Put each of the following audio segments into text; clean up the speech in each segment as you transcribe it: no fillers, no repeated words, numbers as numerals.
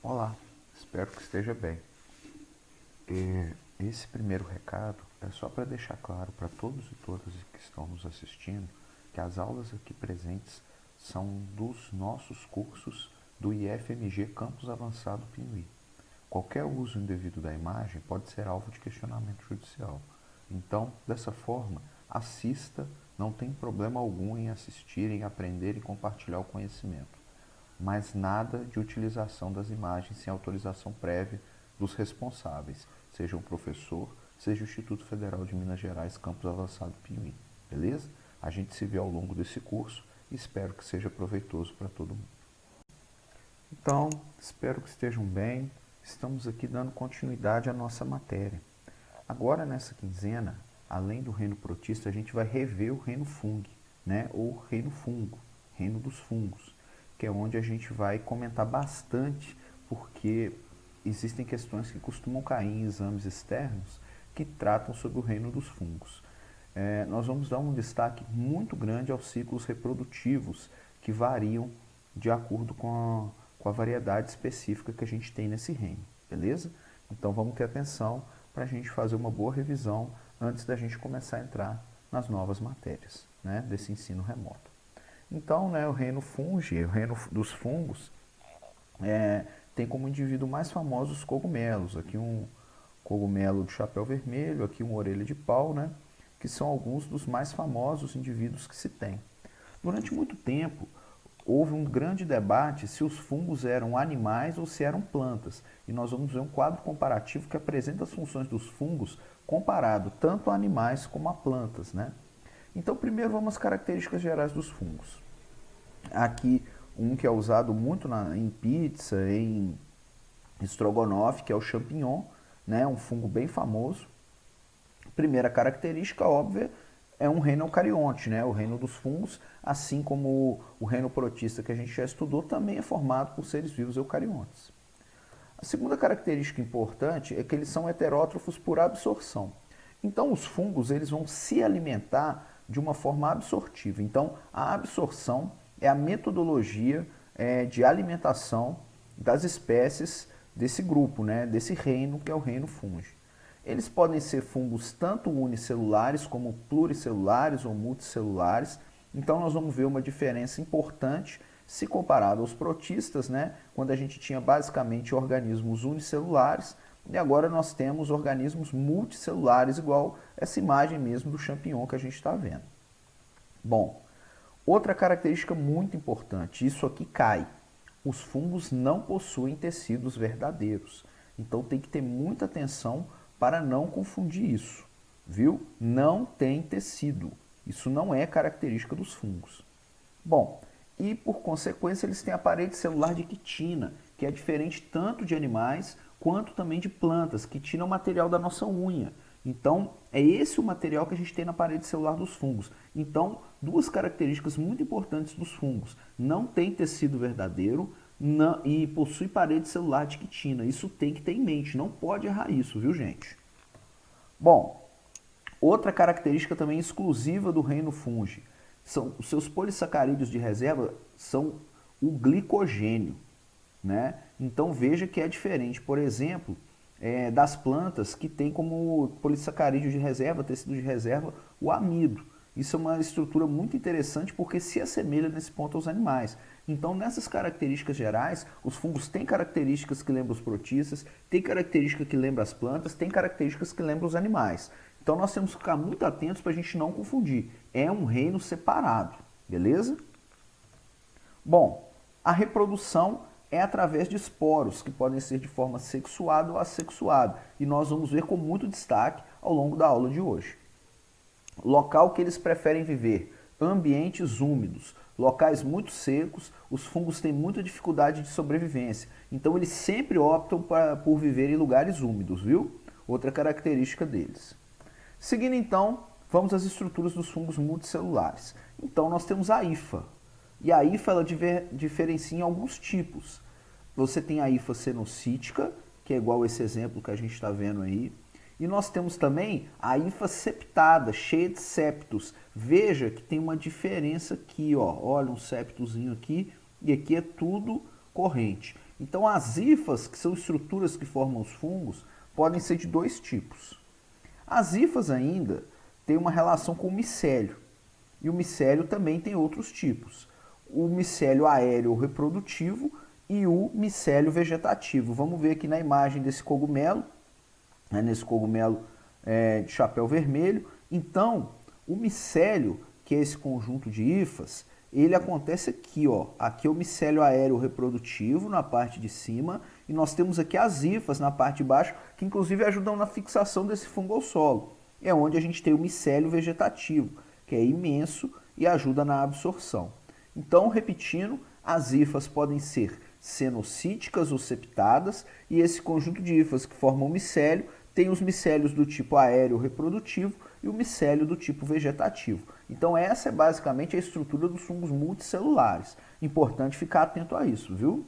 Olá, espero que esteja bem. Esse primeiro recado é só para deixar claro para todos e todas que estão nos assistindo que as aulas aqui presentes são dos nossos cursos do IFMG Campus Avançado Pinuí. Qualquer uso indevido da imagem pode ser alvo de questionamento judicial. Então, dessa forma, assista, não tem problema algum em assistir, em aprender e compartilhar o conhecimento, mas nada de utilização das imagens sem autorização prévia dos responsáveis, seja o professor, seja o Instituto Federal de Minas Gerais, Campus Avançado Pinuí. Beleza? A gente se vê ao longo desse curso e espero que seja proveitoso para todo mundo. Então, espero que estejam bem. Estamos aqui dando continuidade à nossa matéria. Agora, nessa quinzena, além do reino protista, a gente vai rever o reino fungi, né? Ou reino fungo, reino dos fungos, que é onde a gente vai comentar bastante, porque existem questões que costumam cair em exames externos que tratam sobre o reino dos fungos. Nós vamos dar um destaque muito grande aos ciclos reprodutivos, que variam de acordo com a variedade específica que a gente tem nesse reino, beleza? Então vamos ter atenção para a gente fazer uma boa revisão antes da gente começar a entrar nas novas matérias, né, desse ensino remoto. Então, né, o reino fungi, o reino dos fungos, tem como indivíduo mais famoso os cogumelos. Aqui um cogumelo de chapéu vermelho, aqui uma orelha de pau, né, que são alguns dos mais famosos indivíduos que se tem. Durante muito tempo, houve um grande debate se os fungos eram animais ou se eram plantas. E nós vamos ver um quadro comparativo que apresenta as funções dos fungos comparado tanto a animais como a plantas, né? Então, primeiro vamos às características gerais dos fungos. Aqui um que é usado muito em pizza, em estrogonofe, que é o champignon, né? Um fungo bem famoso. Primeira característica óbvia é um reino eucarionte, né? O reino dos fungos, assim como o reino protista que a gente já estudou, também é formado por seres vivos eucariontes. A segunda característica importante é que eles são heterótrofos por absorção. Então, os fungos eles vão se alimentar de uma forma absortiva. Então, a absorção é a metodologia de alimentação das espécies desse grupo, né? Desse reino que é o reino fungi. Eles podem ser fungos tanto unicelulares como pluricelulares ou multicelulares. Então nós vamos ver uma diferença importante se comparado aos protistas, né? Quando a gente tinha basicamente organismos unicelulares, e agora nós temos organismos multicelulares, igual essa imagem mesmo do champignon que a gente está vendo. Bom, outra característica muito importante, isso aqui cai. Os fungos não possuem tecidos verdadeiros. Então tem que ter muita atenção para não confundir isso, viu? Não tem tecido. Isso não é característica dos fungos. Bom, e por consequência eles têm a parede celular de quitina, que é diferente tanto de animais quanto também de plantas. Quitina é o material da nossa unha. Então, é esse o material que a gente tem na parede celular dos fungos. Então, duas características muito importantes dos fungos. Não tem tecido verdadeiro e possui parede celular de quitina. Isso tem que ter em mente, não pode errar isso, viu, gente? Bom, outra característica também exclusiva do reino fungi são os seus polissacarídeos de reserva, são o glicogênio, né? Então veja que é diferente, por exemplo, das plantas que tem como polissacarídeo de reserva, tecido de reserva, o amido. Isso é uma estrutura muito interessante porque se assemelha nesse ponto aos animais. Então, nessas características gerais, os fungos têm características que lembram os protistas, têm características que lembram as plantas, têm características que lembram os animais. Então, nós temos que ficar muito atentos para a gente não confundir. É um reino separado, beleza? Bom, a reprodução é através de esporos, que podem ser de forma sexuada ou assexuada. E nós vamos ver com muito destaque ao longo da aula de hoje. Local que eles preferem viver: ambientes úmidos, locais muito secos. Os fungos têm muita dificuldade de sobrevivência, então eles sempre optam por viver em lugares úmidos, viu? Outra característica deles. Seguindo então, vamos às estruturas dos fungos multicelulares. Então nós temos a hifa, e a hifa ela diferencia em alguns tipos. Você tem a hifa cenocítica, que é igual esse exemplo que a gente está vendo aí. E nós temos também a hifa septada, cheia de septos. Veja que tem uma diferença aqui, ó. Olha um septozinho aqui e aqui é tudo corrente. Então as hifas, que são estruturas que formam os fungos, podem ser de dois tipos. As hifas ainda têm uma relação com o micélio, e o micélio também tem outros tipos. O micélio aéreo reprodutivo e o micélio vegetativo. Vamos ver aqui na imagem desse cogumelo, nesse cogumelo de chapéu vermelho. Então, o micélio, que é esse conjunto de hifas, ele acontece aqui, ó. Aqui é o micélio aéreo reprodutivo na parte de cima e nós temos aqui as hifas na parte de baixo, que inclusive ajudam na fixação desse fungo ao solo. É onde a gente tem o micélio vegetativo, que é imenso e ajuda na absorção. Então, repetindo, as hifas podem ser cenocíticas ou septadas e esse conjunto de hifas que formam o micélio tem os micélios do tipo aéreo reprodutivo e o micélio do tipo vegetativo. Então essa é basicamente a estrutura dos fungos multicelulares. Importante ficar atento a isso, viu?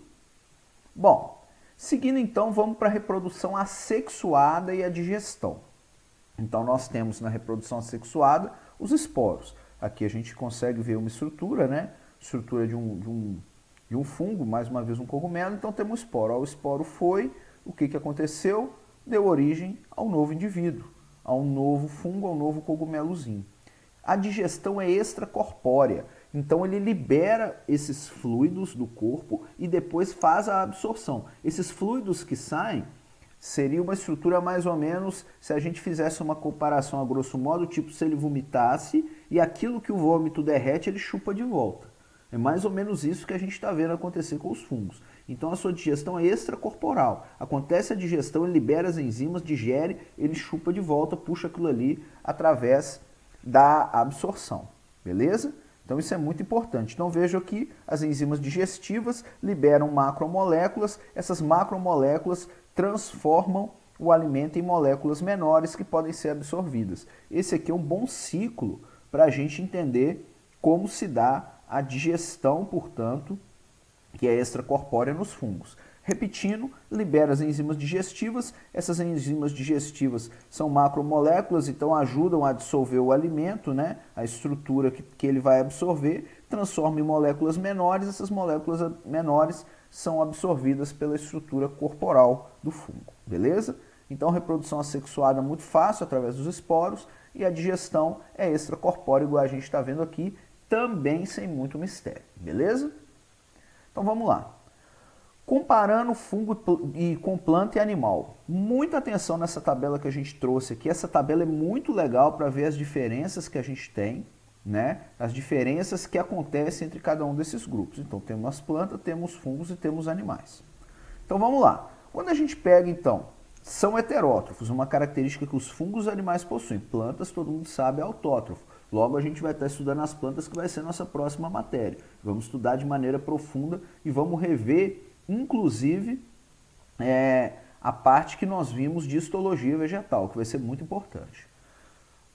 Bom, seguindo então, vamos para a reprodução assexuada e a digestão. Então nós temos na reprodução assexuada os esporos. Aqui a gente consegue ver uma estrutura, né? Estrutura de um fungo, mais uma vez um cogumelo, então temos o esporo. O esporo foi, o que aconteceu? Deu origem ao novo indivíduo, a um novo fungo, a um novo cogumelozinho. A digestão é extracorpórea, então ele libera esses fluidos do corpo e depois faz a absorção. Esses fluidos que saem seria uma estrutura mais ou menos, se a gente fizesse uma comparação a grosso modo, tipo se ele vomitasse e aquilo que o vômito derrete ele chupa de volta. É mais ou menos isso que a gente está vendo acontecer com os fungos. Então a sua digestão é extracorporal. Acontece a digestão, ele libera as enzimas, digere, ele chupa de volta, puxa aquilo ali através da absorção. Beleza? Então isso é muito importante. Então veja aqui, as enzimas digestivas liberam macromoléculas, essas macromoléculas transformam o alimento em moléculas menores que podem ser absorvidas. Esse aqui é um bom ciclo para a gente entender como se dá a digestão, portanto, que é extracorpórea nos fungos. Repetindo, libera as enzimas digestivas. Essas enzimas digestivas são macromoléculas, então ajudam a dissolver o alimento, né? A estrutura que ele vai absorver, transforma em moléculas menores. Essas moléculas menores são absorvidas pela estrutura corporal do fungo, beleza? Então, reprodução assexuada muito fácil, através dos esporos, e a digestão é extracorpórea, igual a gente está vendo aqui, também sem muito mistério, beleza? Então vamos lá. Comparando fungo com planta e animal. Muita atenção nessa tabela que a gente trouxe aqui. Essa tabela é muito legal para ver as diferenças que a gente tem, né? As diferenças que acontecem entre cada um desses grupos. Então temos as plantas, temos fungos e temos animais. Então vamos lá. Quando a gente pega então, são heterótrofos, uma característica que os fungos e animais possuem. Plantas, todo mundo sabe, é autótrofo. Logo a gente vai estar estudando as plantas, que vai ser a nossa próxima matéria. Vamos estudar de maneira profunda e vamos rever, inclusive, a parte que nós vimos de histologia vegetal, que vai ser muito importante.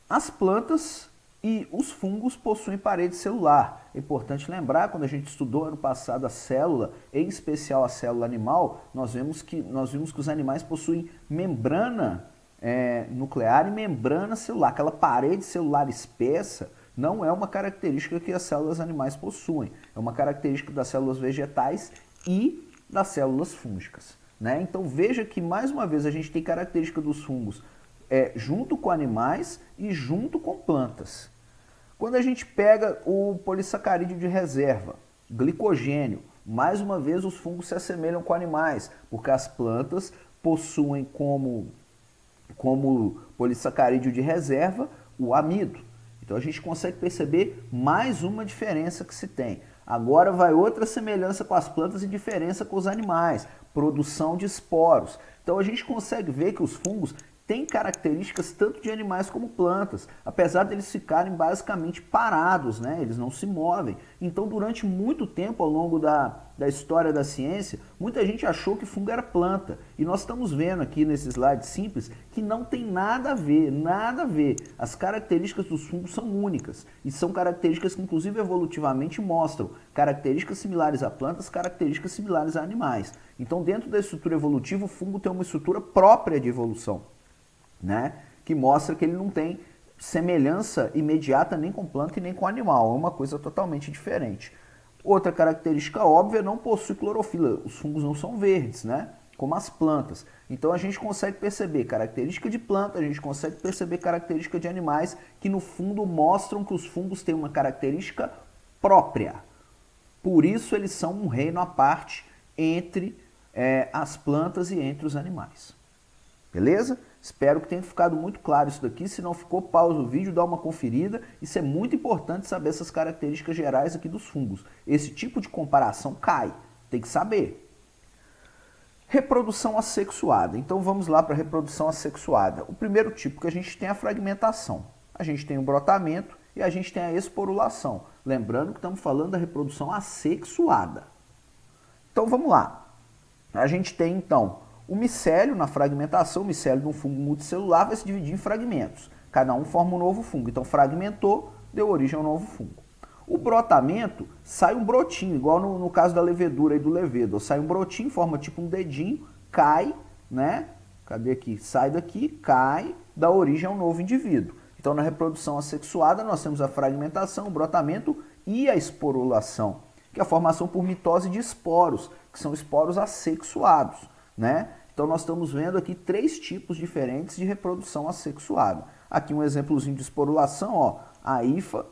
As plantas e os fungos possuem parede celular. É importante lembrar, quando a gente estudou ano passado a célula, em especial a célula animal, nós vimos que os animais possuem membrana nuclear e membrana celular. Aquela parede celular espessa não é uma característica que as células animais possuem. É uma característica das células vegetais e das células fúngicas, né? Então veja que mais uma vez a gente tem característica dos fungos junto com animais e junto com plantas. Quando a gente pega o polissacarídeo de reserva, glicogênio, mais uma vez os fungos se assemelham com animais, porque as plantas possuem como polissacarídeo de reserva o amido. Então a gente consegue perceber mais uma diferença que se tem. Agora vai outra semelhança com as plantas e diferença com os animais, produção de esporos. Então a gente consegue ver que os fungos têm características tanto de animais como plantas, apesar deles ficarem basicamente parados, né? Eles não se movem. Então durante muito tempo ao longo da história da ciência, muita gente achou que fungo era planta. E nós estamos vendo aqui nesse slide simples que não tem nada a ver, nada a ver. As características dos fungos são únicas e são características que inclusive evolutivamente mostram características similares a plantas, características similares a animais. Então dentro da estrutura evolutiva o fungo tem uma estrutura própria de evolução, né? Que mostra que ele não tem semelhança imediata nem com planta e nem com animal, é uma coisa totalmente diferente. Outra característica óbvia, não possui clorofila. Os fungos não são verdes, né? Como as plantas. Então a gente consegue perceber característica de planta, a gente consegue perceber característica de animais que no fundo mostram que os fungos têm uma característica própria. Por isso eles são um reino à parte entre as plantas e entre os animais. Beleza? Espero que tenha ficado muito claro isso daqui. Se não ficou, pausa o vídeo, dá uma conferida. Isso é muito importante saber essas características gerais aqui dos fungos. Esse tipo de comparação cai, tem que saber. Reprodução assexuada. Então vamos lá para a reprodução assexuada. O primeiro tipo que a gente tem é a fragmentação. A gente tem o brotamento e a gente tem a esporulação. Lembrando que estamos falando da reprodução assexuada. Então vamos lá. A gente tem então o micélio na fragmentação. O micélio de um fungo multicelular vai se dividir em fragmentos. Cada um forma um novo fungo. Então fragmentou, deu origem a um novo fungo. O brotamento, sai um brotinho, igual no caso da levedura e do levedo. Sai um brotinho, forma tipo um dedinho, cai, né? Cadê aqui? Sai daqui, cai, dá origem a um novo indivíduo. Então, na reprodução assexuada, nós temos a fragmentação, o brotamento e a esporulação, que é a formação por mitose de esporos, que são esporos assexuados, né? Então, nós estamos vendo aqui 3 tipos diferentes de reprodução assexuada. Aqui um exemplozinho de esporulação, ó, a hifa.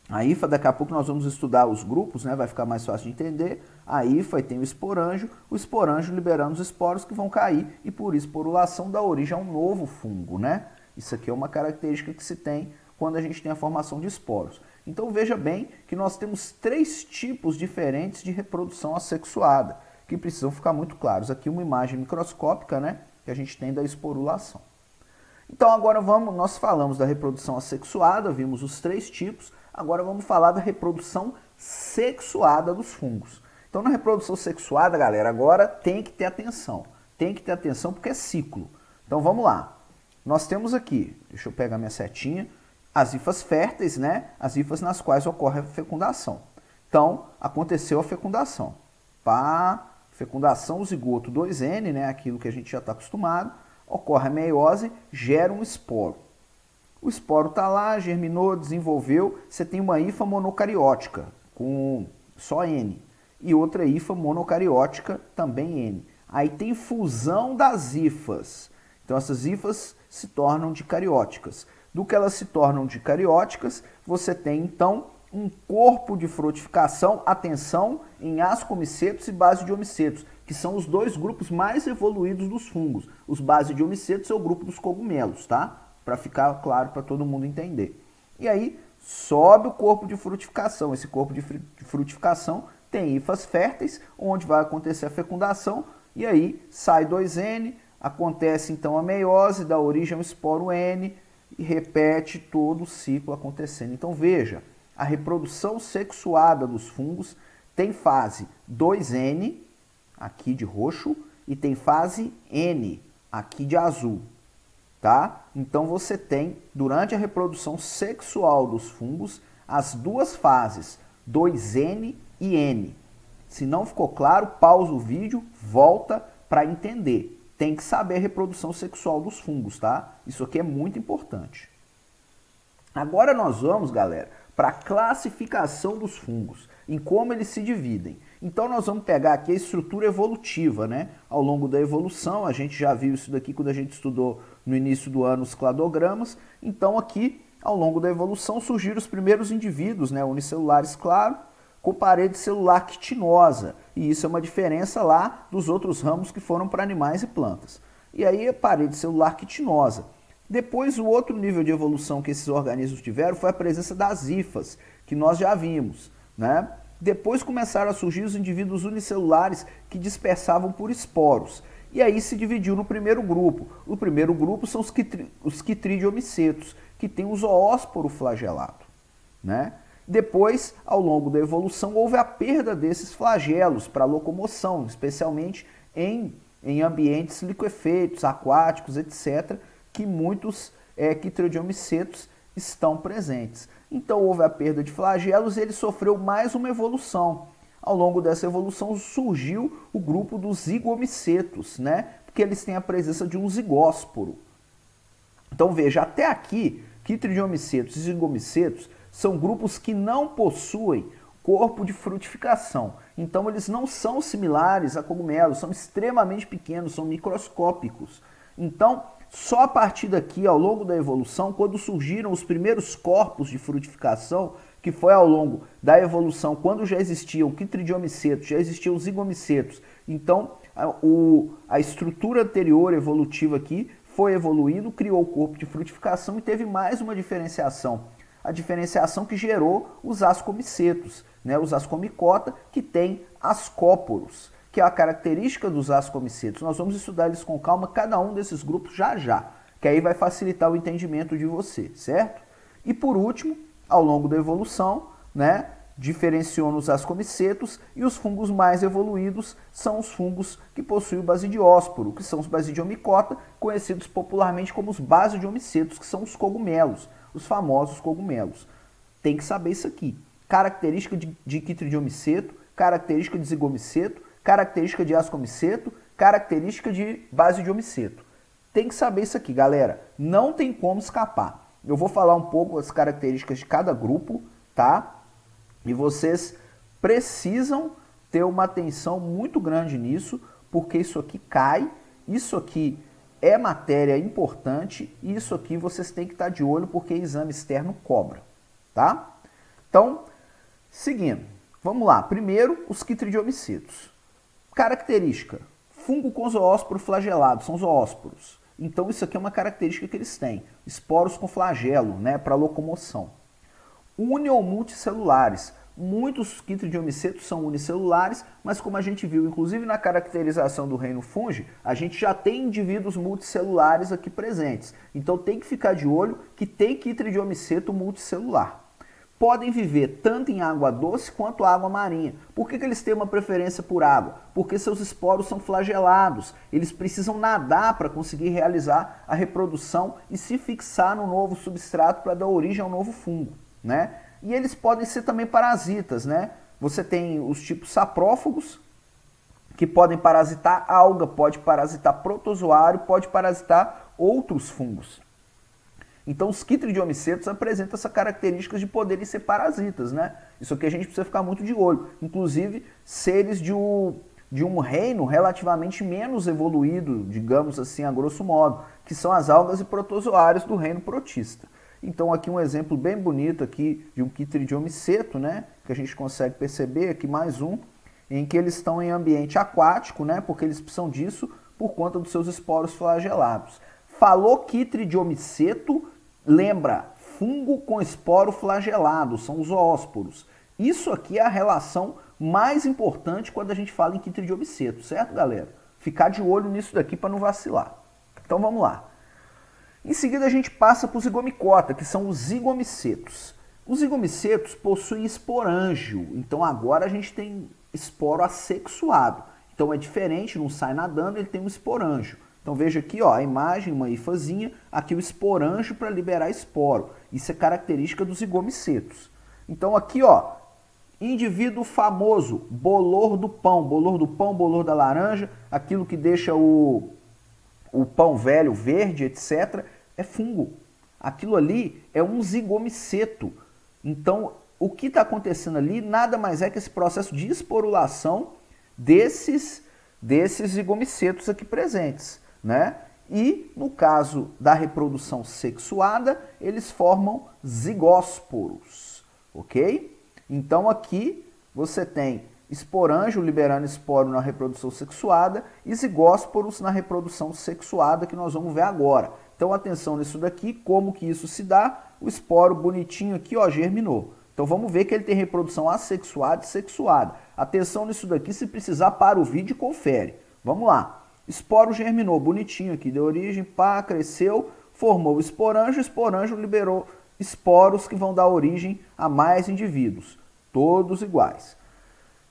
A hifa, daqui a pouco nós vamos estudar os grupos, né? Vai ficar mais fácil de entender. A hifa e tem o esporângio liberando os esporos que vão cair e por esporulação dá origem a um novo fungo, né? Isso aqui é uma característica que se tem quando a gente tem a formação de esporos. Então veja bem que nós temos 3 tipos diferentes de reprodução assexuada, que precisam ficar muito claros. Aqui uma imagem microscópica, né? Que a gente tem da esporulação. Então agora nós falamos da reprodução assexuada, vimos os 3 tipos. Agora vamos falar da reprodução sexuada dos fungos. Então na reprodução sexuada, galera, agora tem que ter atenção. Tem que ter atenção porque é ciclo. Então vamos lá. Nós temos aqui, deixa eu pegar minha setinha, as hifas férteis, né? As hifas nas quais ocorre a fecundação. Então aconteceu a fecundação. Pá, fecundação, o zigoto 2N, né? Aquilo que a gente já está acostumado. Ocorre a meiose, gera um esporo. O esporo está lá, germinou, desenvolveu, você tem uma hifa monocariótica, com só N, e outra hifa monocariótica, também N. Aí tem fusão das hifas. Então essas hifas se tornam dicarióticas. Do que elas se tornam dicarióticas, você tem então um corpo de frutificação, atenção, em ascomicetos e basidiomicetos, que são os 2 grupos mais evoluídos dos fungos. Os basidiomicetos é o grupo dos cogumelos, tá? Para ficar claro para todo mundo entender. E aí sobe o corpo de frutificação. Esse corpo de frutificação tem hifas férteis, onde vai acontecer a fecundação, e aí sai 2N, acontece então a meiose, dá origem ao esporo N, e repete todo o ciclo acontecendo. Então veja, a reprodução sexuada dos fungos tem fase 2N, aqui de roxo, e tem fase N, aqui de azul. Tá? Então você tem, durante a reprodução sexual dos fungos, as 2 fases, 2N e N. Se não ficou claro, pausa o vídeo, volta para entender. Tem que saber a reprodução sexual dos fungos, tá? Isso aqui é muito importante. Agora nós vamos, galera, para a classificação dos fungos, em como eles se dividem. Então nós vamos pegar aqui a estrutura evolutiva, né? Ao longo da evolução, a gente já viu isso daqui quando a gente estudou no início do ano os cladogramas. Então aqui, ao longo da evolução, surgiram os primeiros indivíduos, né? Unicelulares, claro, com parede celular quitinosa. E isso é uma diferença lá dos outros ramos que foram para animais e plantas. E aí a parede celular quitinosa. Depois, o outro nível de evolução que esses organismos tiveram foi a presença das hifas, que nós já vimos, né? Depois começaram a surgir os indivíduos unicelulares que dispersavam por esporos. E aí se dividiu no primeiro grupo. O primeiro grupo são os quitridiomicetos, que tem o zoósporo flagelado, né? Depois, ao longo da evolução, houve a perda desses flagelos para locomoção, especialmente em ambientes liquefeitos, aquáticos, etc., que muitos quitridiomicetos estão presentes. Então houve a perda de flagelos e ele sofreu mais uma evolução. Ao longo dessa evolução surgiu o grupo dos zigomicetos, né? Porque eles têm a presença de um zigósporo. Então veja, até aqui, quitridiomicetos e zigomicetos são grupos que não possuem corpo de frutificação. Então eles não são similares a cogumelos, são extremamente pequenos, são microscópicos. Então, só a partir daqui, ao longo da evolução, quando surgiram os primeiros corpos de frutificação, que foi ao longo da evolução, quando já existiam quitridiomicetos, já existiam zigomicetos, então a estrutura anterior evolutiva aqui foi evoluindo, criou o corpo de frutificação e teve mais uma diferenciação. A diferenciação que gerou os ascomicetos, né? Os ascomicota, que tem ascóporos, que é a característica dos ascomicetos. Nós vamos estudar eles com calma, cada um desses grupos já, que aí vai facilitar o entendimento de você, certo? E por último, ao longo da evolução, né, diferenciou nos ascomicetos, e os fungos mais evoluídos são os fungos que possuem o basidiósporo, que são os basidiomicota, conhecidos popularmente como os basidiomicetos, que são os cogumelos, os famosos cogumelos. Tem que saber isso aqui. Característica de quitridiomiceto, característica de zigomiceto, característica de ascomiceto, característica de basidiomiceto. Tem que saber isso aqui, galera. Não tem como escapar. Eu vou falar um pouco as características de cada grupo, tá? E vocês precisam ter uma atenção muito grande nisso, porque isso aqui cai, isso aqui é matéria importante, e isso aqui vocês têm que estar de olho, porque exame externo cobra, tá? Então, seguindo, vamos lá. Primeiro, os quitridiomicetos. Característica, fungo com zoósporo flagelado, são zoósporos. Então isso aqui é uma característica que eles têm, esporos com flagelo, né, para locomoção. Uni ou multicelulares, muitos quitridiomicetos são unicelulares, mas como a gente viu, inclusive na caracterização do reino fungi, a gente já tem indivíduos multicelulares aqui presentes. Então tem que ficar de olho que tem quitridiomiceto multicelular. Podem viver tanto em água doce quanto água marinha. Por que eles têm uma preferência por água? Porque seus esporos são flagelados. Eles precisam nadar para conseguir realizar a reprodução e se fixar no novo substrato para dar origem ao novo fungo, né? E eles podem ser também parasitas, né? Você tem os tipos saprófagos, que podem parasitar alga, pode parasitar protozoário, pode parasitar outros fungos. Então os quitridiomicetos apresentam essa característica de poderem ser parasitas, né? Isso aqui a gente precisa ficar muito de olho. Inclusive, seres de um reino relativamente menos evoluído, digamos assim, a grosso modo, que são as algas e protozoários do reino protista. Então aqui um exemplo bem bonito aqui de um quitridiomiceto, né? Que a gente consegue perceber aqui mais um, em que eles estão em ambiente aquático, né? Porque eles precisam disso por conta dos seus esporos flagelados. Falou quitridiomiceto, lembra, fungo com esporo flagelado, são os zoósporos. Isso aqui é a relação mais importante quando a gente fala em quitridiomiceto, certo, galera? Ficar de olho nisso daqui para não vacilar. Então vamos lá. Em seguida a gente passa para o zigomicota, que são os zigomicetos. Os zigomicetos possuem esporângio, então agora a gente tem esporo assexuado. Então é diferente, não sai nadando, ele tem um esporângio. Então veja aqui, ó, a imagem, uma hifazinha, aqui o esporângio para liberar esporo. Isso é característica dos zigomicetos. Então aqui, ó, indivíduo famoso, bolor do pão, bolor da laranja, aquilo que deixa o pão velho verde, etc., é fungo. Aquilo ali é um zigomiceto. Então, o que está acontecendo ali nada mais é que esse processo de esporulação desses zigomicetos aqui presentes, né? E, no caso da reprodução sexuada, eles formam zigósporos, ok? Então, aqui você tem esporângio liberando esporo na reprodução sexuada e zigósporos na reprodução sexuada, que nós vamos ver agora. Então, atenção nisso daqui, como que isso se dá? O esporo bonitinho aqui, ó, germinou. Então, vamos ver que ele tem reprodução assexuada e sexuada. Atenção nisso daqui, se precisar, para o vídeo e confere. Vamos lá. Esporo germinou, bonitinho aqui, deu origem, pá, cresceu, formou o esporângio liberou esporos que vão dar origem a mais indivíduos, todos iguais.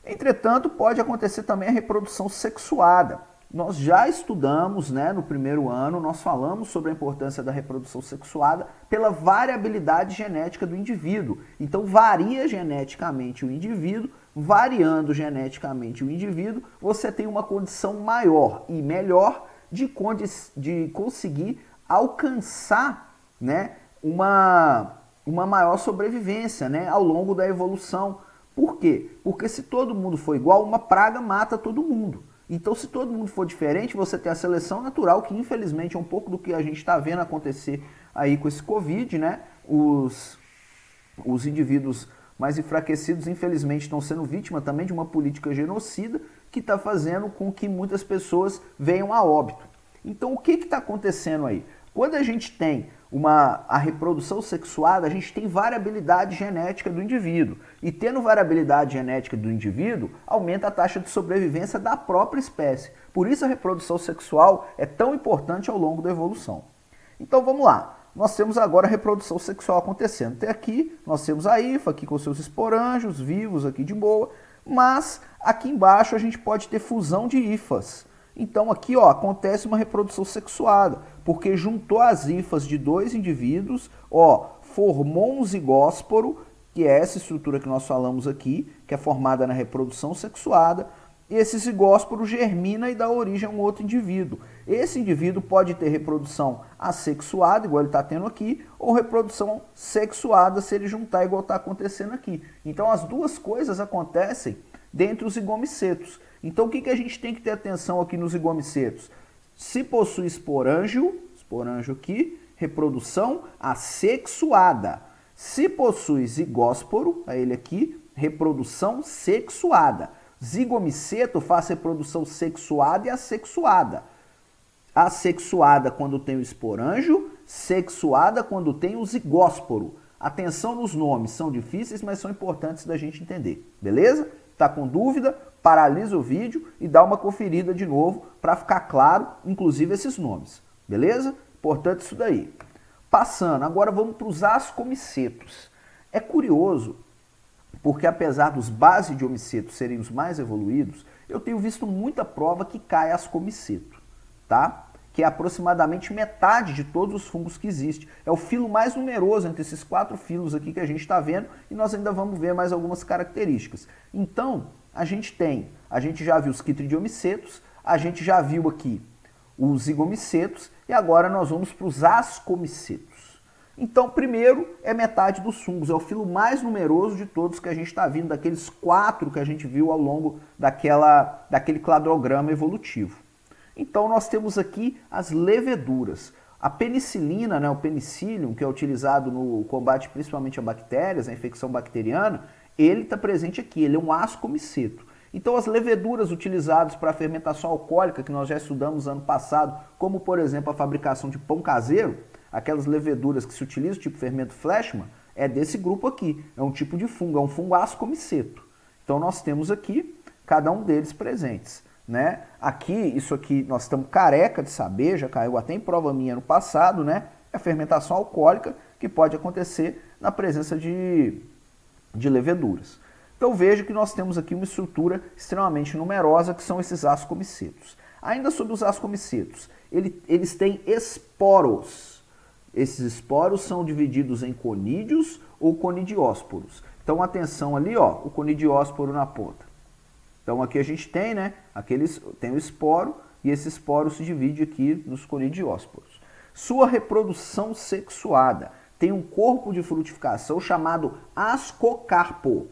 Entretanto, pode acontecer também a reprodução sexuada. Nós já estudamos, né, no primeiro ano, nós falamos sobre a importância da reprodução sexuada pela variabilidade genética do indivíduo. Então, varia geneticamente o indivíduo, variando geneticamente o indivíduo, você tem uma condição maior e melhor de conseguir alcançar, né, uma maior sobrevivência, né, ao longo da evolução. Por quê? Porque se todo mundo for igual, uma praga mata todo mundo. Então, se todo mundo for diferente, você tem a seleção natural, que infelizmente é um pouco do que a gente está vendo acontecer aí com esse Covid, né? Os indivíduos mais enfraquecidos, infelizmente, estão sendo vítima também de uma política genocida que está fazendo com que muitas pessoas venham a óbito. Então, o que está acontecendo aí? Quando a gente tem a reprodução sexuada, a gente tem variabilidade genética do indivíduo. E tendo variabilidade genética do indivíduo, aumenta a taxa de sobrevivência da própria espécie. Por isso a reprodução sexual é tão importante ao longo da evolução. Então vamos lá. Nós temos agora a reprodução sexual acontecendo. Até aqui nós temos a hifa aqui com seus esporângios vivos aqui de boa, mas aqui embaixo a gente pode ter fusão de hifas. Então aqui ó, acontece uma reprodução sexuada, porque juntou as hifas de dois indivíduos, ó, formou um zigósporo, que é essa estrutura que nós falamos aqui, que é formada na reprodução sexuada. Esse zigósporo germina e dá origem a um outro indivíduo. Esse indivíduo pode ter reprodução assexuada, igual ele está tendo aqui, ou reprodução sexuada, se ele juntar igual está acontecendo aqui. Então as duas coisas acontecem dentro dos zigomicetos. Então o que a gente tem que ter atenção aqui nos zigomicetos? Se possui esporângio aqui, reprodução assexuada. Se possui zigósporo, é ele aqui, reprodução sexuada. Zigomiceto faz reprodução sexuada e assexuada. Assexuada quando tem o esporângio, sexuada quando tem o zigósporo. Atenção nos nomes, são difíceis, mas são importantes da gente entender, beleza? Tá com dúvida? Paralisa o vídeo e dá uma conferida de novo para ficar claro, inclusive esses nomes, beleza? Importante isso daí. Passando, agora vamos para os ascomicetos. É curioso, porque apesar dos basidiomicetos serem os mais evoluídos, eu tenho visto muita prova que cai ascomiceto, tá? Que é aproximadamente metade de todos os fungos que existem. É o filo mais numeroso entre esses 4 filos aqui que a gente está vendo e nós ainda vamos ver mais algumas características. Então, a gente já viu os quitridiomicetos, a gente já viu aqui os zigomicetos e agora nós vamos para os ascomicetos. Então, primeiro é metade dos fungos, é o filo mais numeroso de todos que a gente está vindo, daqueles 4 que a gente viu ao longo daquele cladograma evolutivo. Então, nós temos aqui as leveduras. A penicilina, né, o penicillium, que é utilizado no combate principalmente a bactérias, a infecção bacteriana, ele está presente aqui, ele é um ascomiceto. Então, as leveduras utilizadas para a fermentação alcoólica, que nós já estudamos ano passado, como, por exemplo, a fabricação de pão caseiro, aquelas leveduras que se utilizam, tipo fermento Fleischmann, é desse grupo aqui. É um tipo de fungo, é um fungo ascomiceto. Então, nós temos aqui cada um deles presentes, né? Aqui, isso aqui, nós estamos careca de saber, já caiu até em prova minha no passado, né? É a fermentação alcoólica que pode acontecer na presença de leveduras. Então veja que nós temos aqui uma estrutura extremamente numerosa, que são esses ascomicetos. Ainda sobre os ascomicetos, eles têm esporos. Esses esporos são divididos em conídeos ou conidiósporos. Então atenção ali, ó, o conidiósporo na ponta. Então aqui a gente tem, né, tem o esporo e esse esporo se divide aqui nos conidiósporos. Sua reprodução sexuada tem um corpo de frutificação chamado ascocarpo.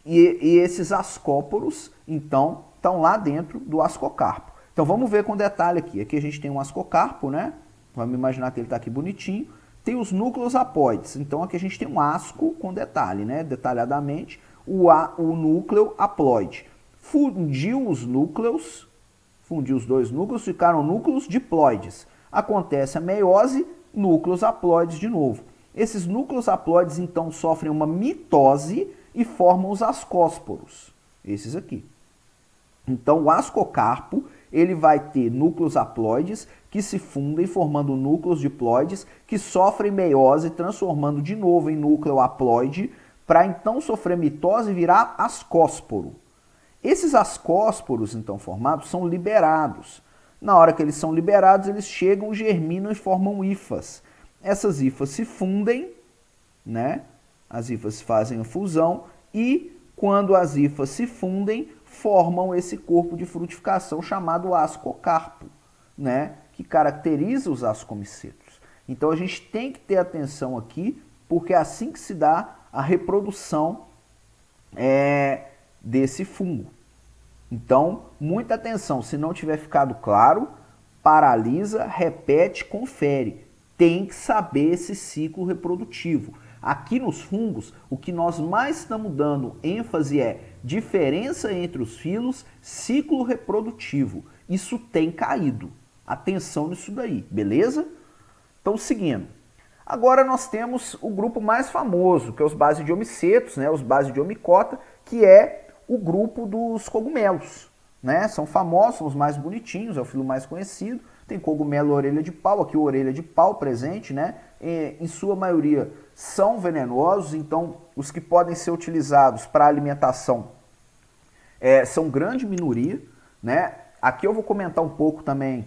E esses ascóporos, então, estão lá dentro do ascocarpo. Então vamos ver com detalhe aqui. Aqui a gente tem um ascocarpo, né? Vamos imaginar que ele está aqui bonitinho. Tem os núcleos apoides. Então aqui a gente tem um asco com detalhe, né? Detalhadamente, o núcleo haploide. Fundiu os dois núcleos, ficaram núcleos diploides. Acontece a meiose, núcleos haploides de novo. Esses núcleos haploides, então, sofrem uma mitose e formam os ascósporos, esses aqui. Então, o ascocarpo, ele vai ter núcleos haploides que se fundem formando núcleos diploides que sofrem meiose, transformando de novo em núcleo haploide, para então sofrer mitose e virar ascósporo. Esses ascósporos, então, formados, são liberados. Na hora que eles são liberados, eles chegam, germinam e formam hifas. Essas hifas se fundem, né? As hifas fazem a fusão e, quando as hifas se fundem, formam esse corpo de frutificação chamado ascocarpo, né? Que caracteriza os ascomicetos. Então a gente tem que ter atenção aqui, porque é assim que se dá a reprodução desse fungo. Então, muita atenção, se não tiver ficado claro, paralisa, repete, confere. Tem que saber esse ciclo reprodutivo. Aqui nos fungos, o que nós mais estamos dando ênfase é diferença entre os filos, ciclo reprodutivo. Isso tem caído. Atenção nisso daí, beleza? Então, seguindo. Agora nós temos o grupo mais famoso, que é os basidiomicetos, né, os basidiomicota, que é o grupo dos cogumelos. Né? São famosos, são os mais bonitinhos, é o filo mais conhecido. Tem cogumelo orelha de pau, aqui o orelha de pau presente, né? Em sua maioria são venenosos, então os que podem ser utilizados para alimentação são grande minoria, né? Aqui eu vou comentar um pouco também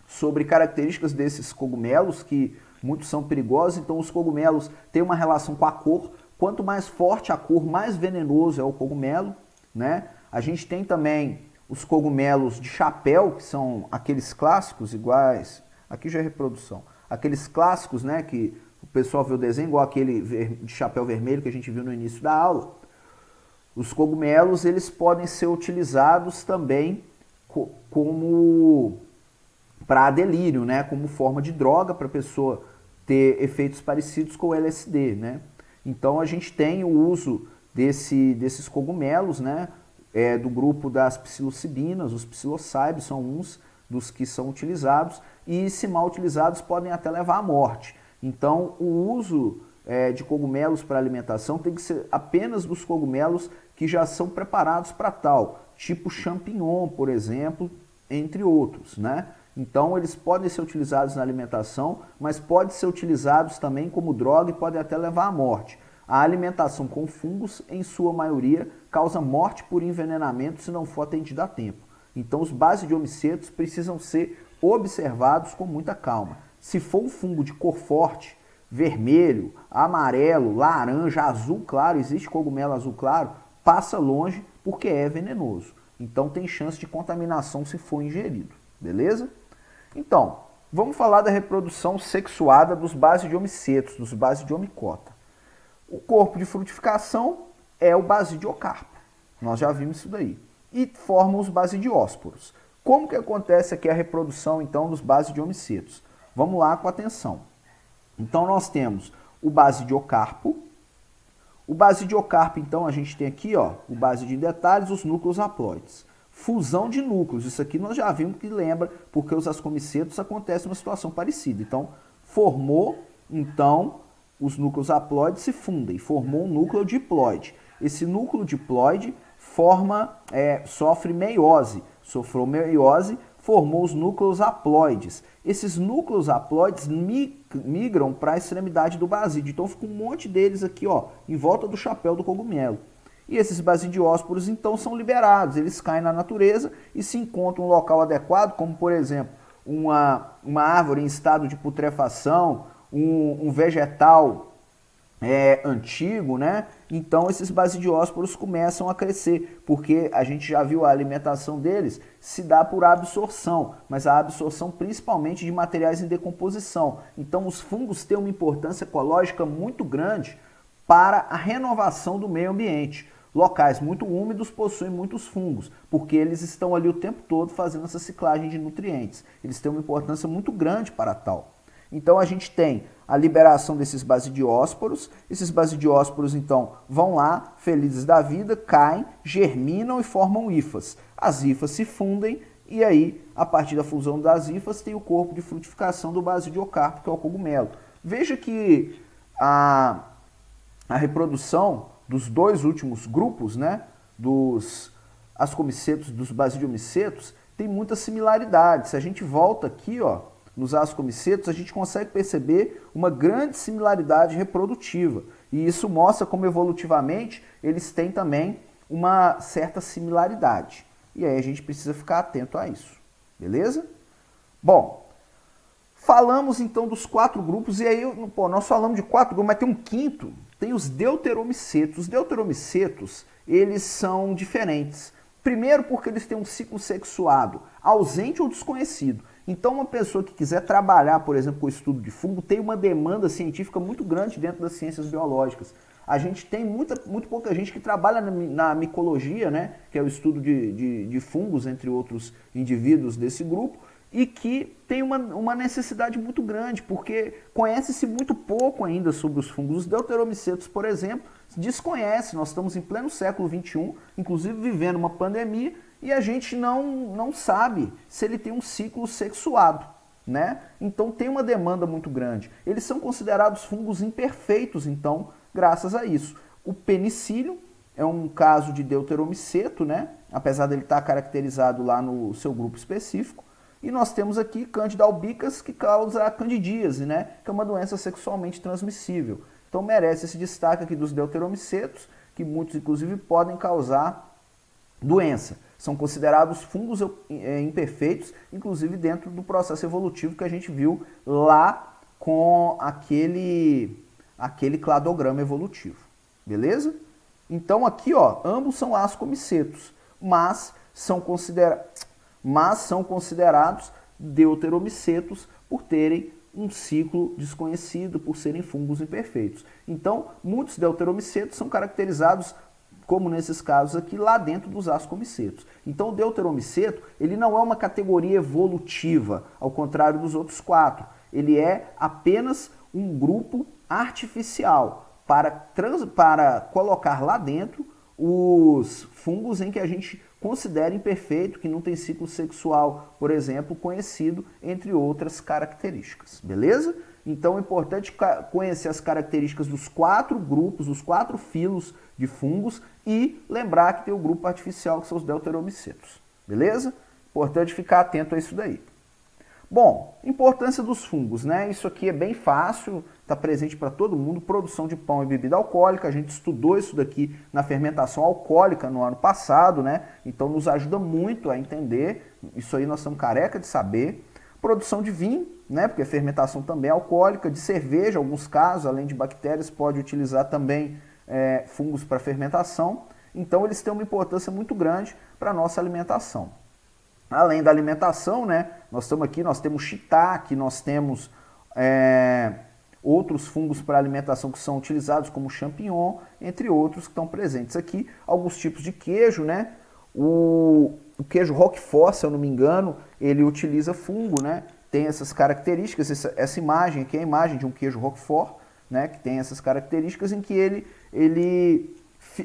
sobre características desses cogumelos, que muitos são perigosos, então os cogumelos têm uma relação com a cor, quanto mais forte a cor, mais venenoso é o cogumelo, né? A gente tem também os cogumelos de chapéu, que são aqueles clássicos iguais, aqui já é reprodução, aqueles clássicos, né, que o pessoal vê o desenho, igual aquele de chapéu vermelho que a gente viu no início da aula. Os cogumelos, eles podem ser utilizados também como para delírio, né, como forma de droga para a pessoa ter efeitos parecidos com o LSD, né. Então a gente tem o uso desses cogumelos, né, do grupo das psilocibinas, os psilocybes são uns dos que são utilizados e, se mal utilizados, podem até levar à morte. Então, o uso de cogumelos para alimentação tem que ser apenas dos cogumelos que já são preparados para tal, tipo champignon, por exemplo, entre outros, né? Então, eles podem ser utilizados na alimentação, mas podem ser utilizados também como droga e podem até levar à morte. A alimentação com fungos, em sua maioria, causa morte por envenenamento se não for atendida a tempo. Então, os basidiomicetos precisam ser observados com muita calma. Se for um fungo de cor forte, vermelho, amarelo, laranja, azul claro, existe cogumelo azul claro, passa longe porque é venenoso. Então, tem chance de contaminação se for ingerido. Beleza? Então, vamos falar da reprodução sexuada dos basidiomicetos, dos basidiomicota. O corpo de frutificação é o basidiocarpo. Nós já vimos isso daí. E formam os basidiósporos. Como que acontece aqui a reprodução, então, dos basidiomicetos? Vamos lá com atenção. Então, nós temos o basidiocarpo. O basidiocarpo, então, a gente tem aqui, ó, o basidio em detalhes, os núcleos haploides. Fusão de núcleos. Isso aqui nós já vimos que lembra, porque os ascomicetos acontece uma situação parecida. Então, formou, então, os núcleos haploides se fundem, formou um núcleo diploide. Esse núcleo diploide sofre meiose, sofreu meiose, formou os núcleos haploides. Esses núcleos haploides migram para a extremidade do basídio, então fica um monte deles aqui, ó, em volta do chapéu do cogumelo. E esses basidiósporos, então, são liberados, eles caem na natureza e se encontram um local adequado, como, por exemplo, uma árvore em estado de putrefação, um vegetal antigo, né? Então esses basidiósporos começam a crescer, porque a gente já viu a alimentação deles se dá por absorção, mas a absorção principalmente de materiais em decomposição. Então os fungos têm uma importância ecológica muito grande para a renovação do meio ambiente. Locais muito úmidos possuem muitos fungos, porque eles estão ali o tempo todo fazendo essa ciclagem de nutrientes. Eles têm uma importância muito grande para tal. Então a gente tem a liberação desses basidiósporos. Esses basidiósporos, então, vão lá, felizes da vida, caem, germinam e formam hifas. As hifas se fundem e aí, a partir da fusão das hifas, tem o corpo de frutificação do basidiocarpo, que é o cogumelo. Veja que a reprodução dos dois últimos grupos, né, dos ascomicetos, dos basidiomicetos, tem muita similaridade. Se a gente volta aqui, ó, nos ascomicetos, a gente consegue perceber uma grande similaridade reprodutiva. E isso mostra como evolutivamente eles têm também uma certa similaridade. E aí a gente precisa ficar atento a isso. Beleza? Bom, falamos então dos 4 grupos, e aí nós falamos de 4 grupos, mas tem um quinto, tem os deuteromicetos. Os deuteromicetos, eles são diferentes. Primeiro porque eles têm um ciclo sexuado ausente ou desconhecido. Então uma pessoa que quiser trabalhar, por exemplo, com o estudo de fungo, tem uma demanda científica muito grande dentro das ciências biológicas. A gente tem muito pouca gente que trabalha na micologia, né, que é o estudo de fungos, entre outros indivíduos desse grupo, e que tem uma necessidade muito grande, porque conhece-se muito pouco ainda sobre os fungos. Os deuteromicetos, por exemplo, desconhece. Nós estamos em pleno século XXI, inclusive vivendo uma pandemia, e a gente não sabe se ele tem um ciclo sexuado, né? Então tem uma demanda muito grande. Eles são considerados fungos imperfeitos, então, graças a isso. O penicílio é um caso de deuteromiceto, né? Apesar dele estar caracterizado lá no seu grupo específico. E nós temos aqui Candida albicans, que causa a candidíase, né? Que é uma doença sexualmente transmissível. Então merece esse destaque aqui dos deuteromicetos, que muitos inclusive podem causar doença. São considerados fungos imperfeitos, inclusive dentro do processo evolutivo que a gente viu lá com aquele cladograma evolutivo. Beleza? Então aqui, ó, ambos são ascomicetos, mas são considerados deuteromicetos por terem um ciclo desconhecido, por serem fungos imperfeitos. Então, muitos deuteromicetos são caracterizados, como nesses casos aqui, lá dentro dos ascomicetos. Então, o deuteromiceto, ele não é uma categoria evolutiva, ao contrário dos outros 4. Ele é apenas um grupo artificial para colocar lá dentro os fungos em que a gente considera imperfeito, que não tem ciclo sexual, por exemplo, conhecido, entre outras características. Beleza? Então é importante conhecer as características dos 4 grupos, os 4 filos de fungos e lembrar que tem o grupo artificial, que são os deuteromicetos. Beleza? Importante ficar atento a isso daí. Bom, importância dos fungos, né? Isso aqui é bem fácil, está presente para todo mundo. Produção de pão e bebida alcoólica, a gente estudou isso daqui na fermentação alcoólica no ano passado, né? Então nos ajuda muito a entender, isso aí nós estamos careca de saber. Produção de vinho, né? Porque a fermentação também é alcoólica, de cerveja, em alguns casos, além de bactérias, pode utilizar também fungos para fermentação. Então eles têm uma importância muito grande para a nossa alimentação. Além da alimentação, né, nós temos shiitake, nós temos outros fungos para alimentação que são utilizados, como champignon, entre outros que estão presentes aqui. Alguns tipos de queijo, né? O queijo Roquefort, se eu não me engano, ele utiliza fungo, né? Tem essas características, essa imagem aqui é a imagem de um queijo Roquefort, né? Que tem essas características em que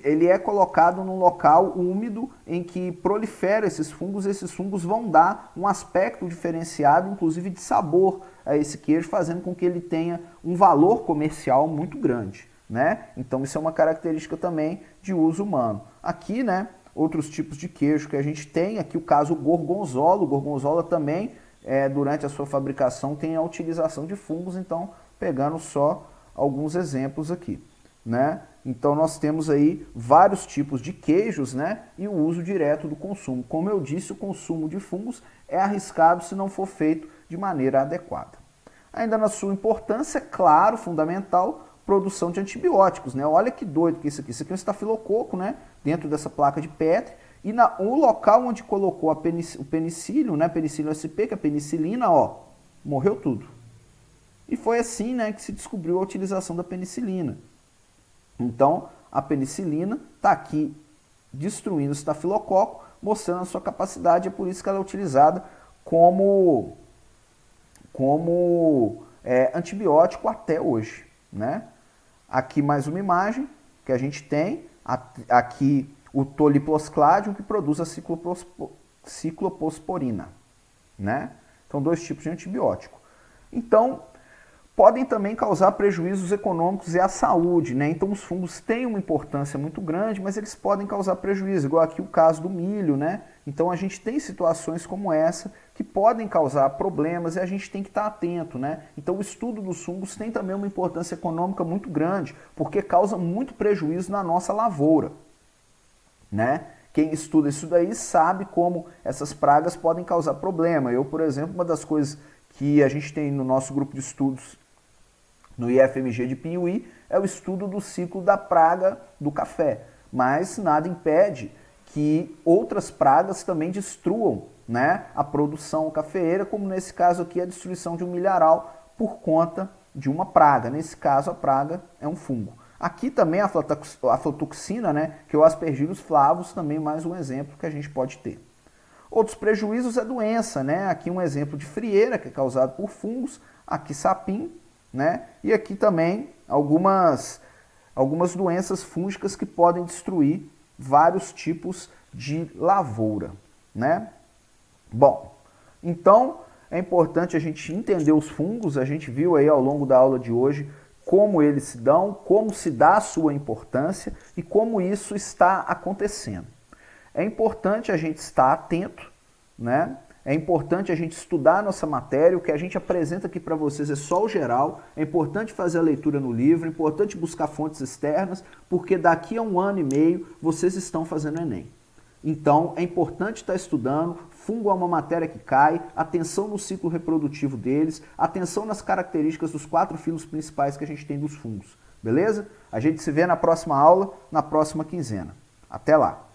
ele é colocado num local úmido em que prolifera esses fungos vão dar um aspecto diferenciado, inclusive de sabor a esse queijo, fazendo com que ele tenha um valor comercial muito grande, né? Então isso é uma característica também de uso humano. Aqui, né, outros tipos de queijo que a gente tem, aqui o caso gorgonzola. O gorgonzola também, durante a sua fabricação, tem a utilização de fungos, então pegando só alguns exemplos aqui, né? Então nós temos aí vários tipos de queijos, né? E o uso direto do consumo. Como eu disse, o consumo de fungos é arriscado se não for feito de maneira adequada. Ainda na sua importância, claro, fundamental, produção de antibióticos, né? Olha que doido que isso aqui. Isso aqui é um estafilococo, né? Dentro dessa placa de Petri. E o local onde colocou o penicílio, né? Penicílio SP, que é a penicilina, ó, morreu tudo. E foi assim, né, que se descobriu a utilização da penicilina. Então, a penicilina está aqui destruindo o estafilococo, mostrando a sua capacidade, é por isso que ela é utilizada como antibiótico até hoje, né? Aqui mais uma imagem que a gente tem, aqui o Toliplospládium, que produz a cicloposporina, né? Então, 2 tipos de antibiótico. Então, podem também causar prejuízos econômicos e à saúde, né? Então os fungos têm uma importância muito grande, mas eles podem causar prejuízo, igual aqui o caso do milho, né? Então a gente tem situações como essa que podem causar problemas e a gente tem que estar atento, né? Então o estudo dos fungos tem também uma importância econômica muito grande, porque causa muito prejuízo na nossa lavoura, né? Quem estuda isso daí sabe como essas pragas podem causar problema. Eu, por exemplo, uma das coisas que a gente tem no nosso grupo de estudos no IFMG de Piuí é o estudo do ciclo da praga do café. Mas nada impede que outras pragas também destruam, né, a produção cafeeira, como nesse caso aqui a destruição de um milharal por conta de uma praga. Nesse caso a praga é um fungo. Aqui também a aflatoxina, né, que é o Aspergillus flavus, também mais um exemplo que a gente pode ter. Outros prejuízos é doença, né? Aqui um exemplo de frieira, que é causado por fungos, aqui sapim, né? E aqui também algumas doenças fúngicas que podem destruir vários tipos de lavoura, né? Bom, então é importante a gente entender os fungos, a gente viu aí ao longo da aula de hoje como eles se dão, como se dá a sua importância e como isso está acontecendo. É importante a gente estar atento, né? É importante a gente estudar a nossa matéria, o que a gente apresenta aqui para vocês é só o geral, é importante fazer a leitura no livro, é importante buscar fontes externas, porque daqui a 1 ano e meio vocês estão fazendo Enem. Então é importante estar estudando, fungo é uma matéria que cai, atenção no ciclo reprodutivo deles, atenção nas características dos 4 filos principais que a gente tem dos fungos, beleza? A gente se vê na próxima aula, na próxima quinzena. Até lá!